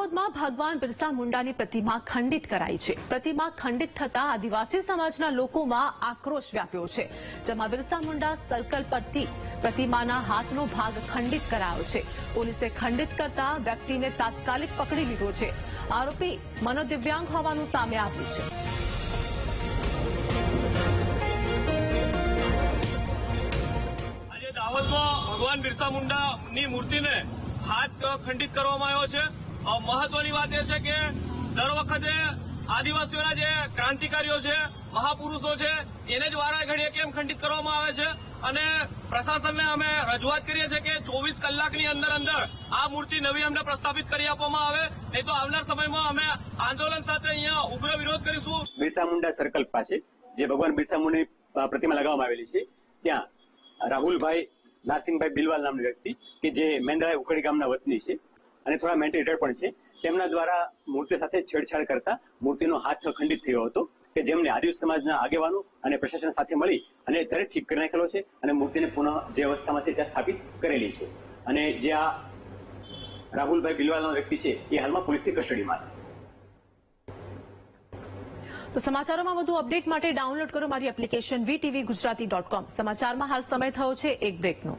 દાહોદમાં ભગવાન બિરસા મુંડાની પ્રતિમા ખંડિત કરાઈ છે। પ્રતિમા ખંડિત થતા આદિવાસી સમાજના લોકોમાં આક્રોશ વ્યાપ્યો છે, જેમાં બિરસા મુંડા સર્કલ પરથી પ્રતિમાના હાથનો ભાગ ખંડિત કરાયો છે। પોલીસે ખંડિત કરતા વ્યક્તિને તાત્કાલિક પકડી લીધો છે। આરોપી મનોદિવ્યાંગ હોવાનું સામે આવ્યું છે। આજે દાહોદમાં ભગવાન બિરસા મુંડાની મૂર્તિને હાથ ખંડિત કરવામાં આવ્યો છે। મહત્વની વાત એ છે કે દર વખતે આદિવાસીઓના જે ક્રાંતિકારીઓ છે, મહાપુરુષો છે, એને જ વારા ઘડીએ કેમ ખંડિત કરવામાં આવે છે અને પ્રશાસનને અમે રજૂઆત કરીએ છીએ કે 24 કલાકની અંદર આ મૂર્તિ નવી અમને પ્રસ્થાપિત કરી આપવામાં આવે, નહીં તો આવનાર સમયમાં અમે આંદોલન સાથે અહીંયા ઉગ્ર વિરોધ કરીશું। બિરસા મુંડા સર્કલ પાસે જે ભગવાન બિરસા મુંડાની પ્રતિમા લગાવવામાં આવેલી છે, ત્યાં રાહુલભાઈ નારસિંહભાઈ બિલવાલ નામના વ્યક્તિ કે જે મેંદરા ઉકડી ગામના વતની છે અને થોડા મેન્ટલ રિટાયર્ડ પણ છે, તેમના દ્વારા મૂર્તિ સાથે છેડછાડ કરતા મૂર્તિનો હાથ ખંડિત થયો હતો કે જેમને આદિવાસી સમાજના આગેવાનો અને પ્રશાસન સાથે મળી અને દરેક ઠીક કરી નાખેલો છે અને મૂર્તિને પુનઃ જે અવસ્થામાં છે ત્યાં સ્થાપિત કરેલી છે અને જે આ રાહુલભાઈ બિલવાલ નામનો વ્યક્તિ છે એ હાલમાં પોલીસની કસ્ટડીમાં છે। તો સમાચારોમાં વધુ અપડેટ માટે ડાઉનલોડ કરો મારી એપ્લિકેશન VTV Gujarati.com। સમાચારમાં હાલ સમય થયો છે એક બ્રેકનો।